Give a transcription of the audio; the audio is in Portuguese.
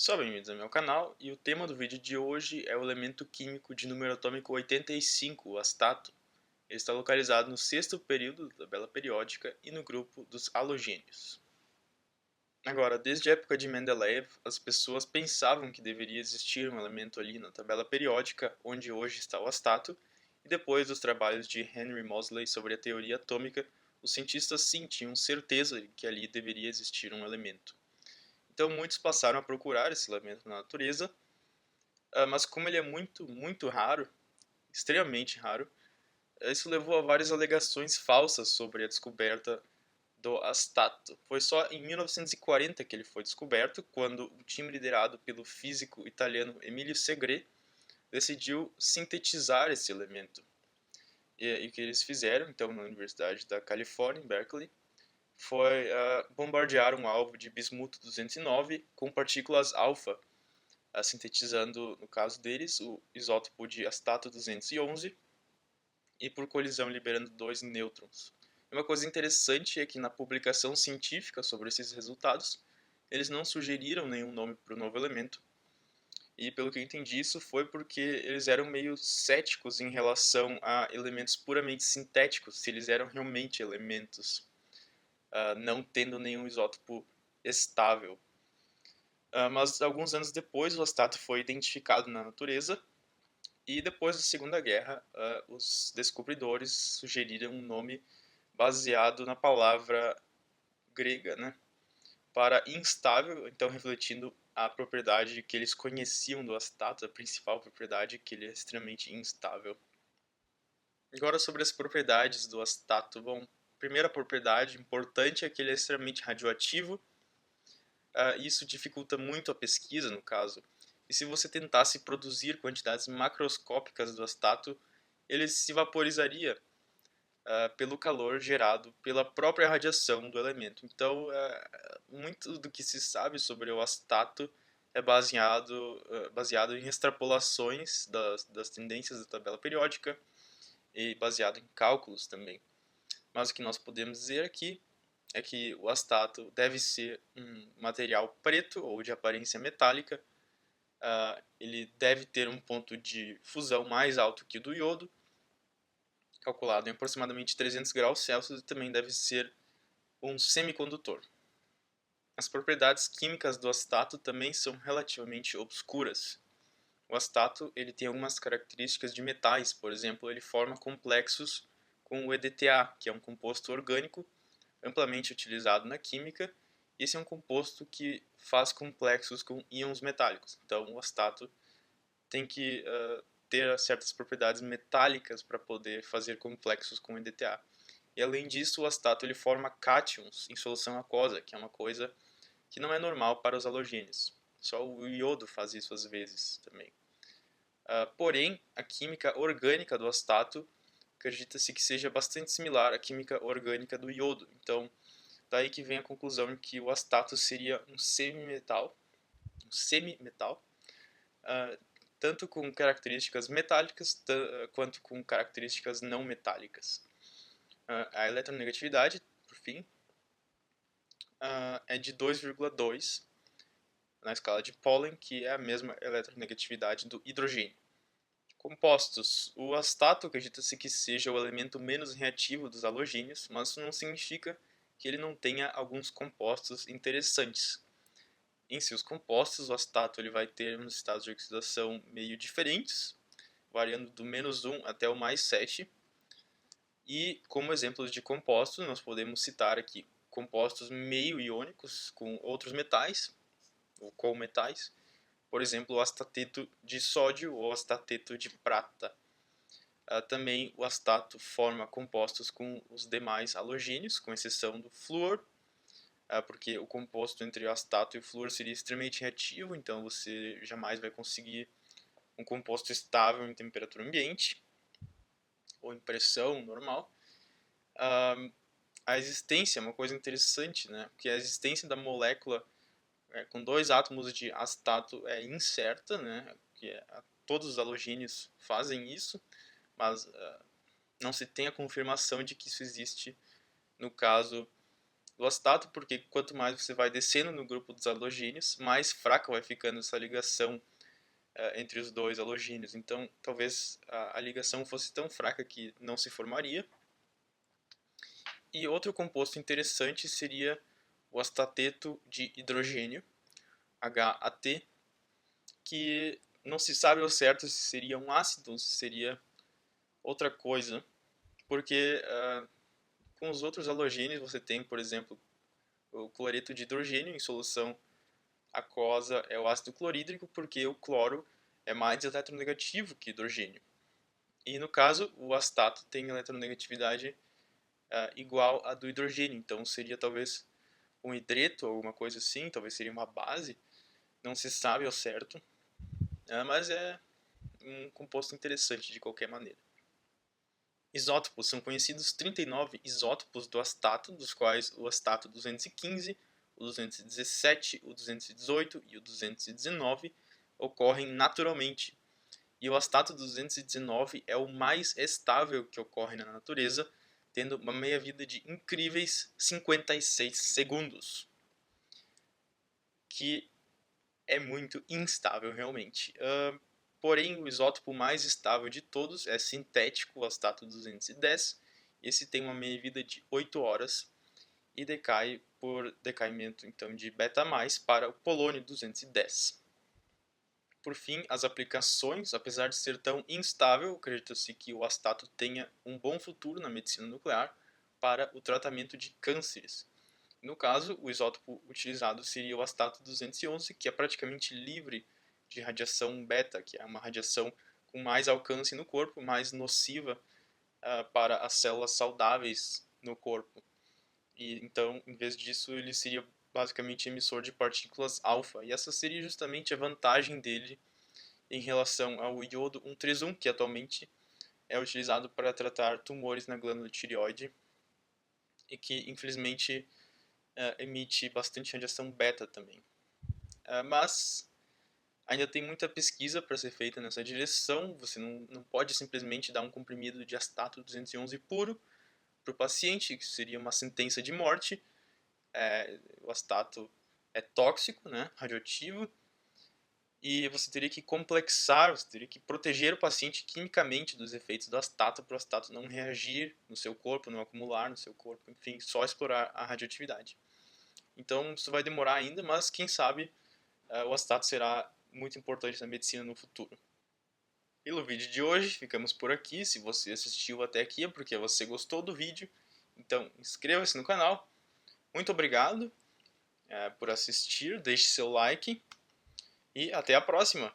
Só bem-vindos ao meu canal, e o tema do vídeo de hoje é o elemento químico de número atômico 85, o astato. Ele está localizado no sexto período da tabela periódica e no grupo dos halogênios. Agora, desde a época de Mendeleev, as pessoas pensavam que deveria existir um elemento ali na tabela periódica, onde hoje está o astato, e depois dos trabalhos de Henry Moseley sobre a teoria atômica, os cientistas sim tinham certeza de que ali deveria existir um elemento. Então muitos passaram a procurar esse elemento na natureza, mas como ele é muito raro, extremamente raro, isso levou a várias alegações falsas sobre a descoberta do astato. Foi só em 1940 que ele foi descoberto, quando o time liderado pelo físico italiano Emilio Segre decidiu sintetizar esse elemento. E o que eles fizeram, então, na Universidade da Califórnia, em Berkeley, foi bombardear um alvo de bismuto 209 com partículas alfa, sintetizando, no caso deles, o isótopo de astato 211 e por colisão liberando dois nêutrons. E uma coisa interessante é que na publicação científica sobre esses resultados, eles não sugeriram nenhum nome para o novo elemento. E pelo que eu entendi, isso foi porque eles eram meio céticos em relação a elementos puramente sintéticos, se eles eram realmente elementos, não tendo nenhum isótopo estável. Mas alguns anos depois, o astato foi identificado na natureza. E depois da Segunda Guerra, os descobridores sugeriram um nome baseado na palavra grega, né, para instável, então refletindo a propriedade que eles conheciam do astato, a principal propriedade, que ele é extremamente instável. Agora sobre as propriedades do astato. Bom, primeira propriedade importante é que ele é extremamente radioativo. Isso dificulta muito a pesquisa, no caso. E se você tentasse produzir quantidades macroscópicas do astato, ele se vaporizaria pelo calor gerado pela própria radiação do elemento. Então, muito do que se sabe sobre o astato é baseado em extrapolações das tendências da tabela periódica e baseado em cálculos também. Mas o que nós podemos dizer aqui é que o astato deve ser um material preto ou de aparência metálica. Ele deve ter um ponto de fusão mais alto que o do iodo, calculado em aproximadamente 300 graus Celsius, e também deve ser um semicondutor. As propriedades químicas do astato também são relativamente obscuras. O astato ele tem algumas características de metais, por exemplo, ele forma complexos com o EDTA, que é um composto orgânico amplamente utilizado na química. Esse é um composto que faz complexos com íons metálicos. Então, o astato tem que ter certas propriedades metálicas para poder fazer complexos com EDTA. E além disso, o astato ele forma cátions em solução aquosa, que é uma coisa que não é normal para os halogênios. Só o iodo faz isso às vezes também. Porém, a química orgânica do astato acredita-se que seja bastante similar à química orgânica do iodo. Então, daí que vem a conclusão de que o astato seria um semimetal, tanto com características metálicas quanto com características não metálicas. A eletronegatividade, por fim, é de 2,2 na escala de Pauling, que é a mesma eletronegatividade do hidrogênio. Compostos. O astato acredita-se que seja o elemento menos reativo dos halogênios, mas isso não significa que ele não tenha alguns compostos interessantes. Em seus compostos, o astato ele vai ter uns estados de oxidação meio diferentes, variando do -1 até o +7. E como exemplos de compostos, nós podemos citar aqui compostos meio iônicos com outros metais, ou com metais, por exemplo, o astateto de sódio ou astateto de prata. Também o astato forma compostos com os demais halogênios, com exceção do flúor, porque o composto entre o astato e o flúor seria extremamente reativo, então você jamais vai conseguir um composto estável em temperatura ambiente ou em pressão normal. A existência é uma coisa interessante, né? Porque a existência da molécula com dois átomos de astato é incerta, né? Que todos os halogênios fazem isso, mas não se tem a confirmação de que isso existe no caso do astato, porque quanto mais você vai descendo no grupo dos halogênios, mais fraca vai ficando essa ligação entre os dois halogênios. Então, talvez a ligação fosse tão fraca que não se formaria. E outro composto interessante seria o astateto de hidrogênio, HAT, que não se sabe ao certo se seria um ácido ou se seria outra coisa, porque com os outros halogênios você tem, por exemplo, o cloreto de hidrogênio em solução aquosa é o ácido clorídrico, porque o cloro é mais eletronegativo que hidrogênio. E no caso, o astato tem eletronegatividade igual à do hidrogênio, então seria talvez um hidreto ou alguma coisa assim, talvez seria uma base, não se sabe ao certo, mas é um composto interessante de qualquer maneira. Isótopos, são conhecidos 39 isótopos do astato, dos quais o astato 215, o 217, o 218 e o 219 ocorrem naturalmente. E o astato 219 é o mais estável que ocorre na natureza, tendo uma meia-vida de incríveis 56 segundos, que é muito instável realmente. Porém, o isótopo mais estável de todos é sintético, o astato 210. Esse tem uma meia-vida de 8 horas e decai por decaimento então, de beta+, para o polônio 210. Por fim, as aplicações, apesar de ser tão instável, acredita-se que o astato tenha um bom futuro na medicina nuclear para o tratamento de cânceres. No caso, o isótopo utilizado seria o astato 211, que é praticamente livre de radiação beta, que é uma radiação com mais alcance no corpo, mais nociva para as células saudáveis no corpo. E então, em vez disso, ele seria basicamente emissor de partículas alfa. E essa seria justamente a vantagem dele em relação ao iodo 131, que atualmente é utilizado para tratar tumores na glândula tireoide e que, infelizmente, emite bastante radiação beta também. Mas ainda tem muita pesquisa para ser feita nessa direção. Você não pode simplesmente dar um comprimido de astato 211 puro para o paciente, que seria uma sentença de morte. O astato é tóxico, né, radioativo, e você teria que complexar, você teria que proteger o paciente quimicamente dos efeitos do astato para o astato não reagir no seu corpo, não acumular no seu corpo, enfim, só explorar a radioatividade. Então isso vai demorar ainda, mas quem sabe o astato será muito importante na medicina no futuro. Pelo vídeo de hoje, ficamos por aqui. Se você assistiu até aqui é porque você gostou do vídeo. Então inscreva-se no canal. Muito obrigado por assistir, deixe seu like e até a próxima!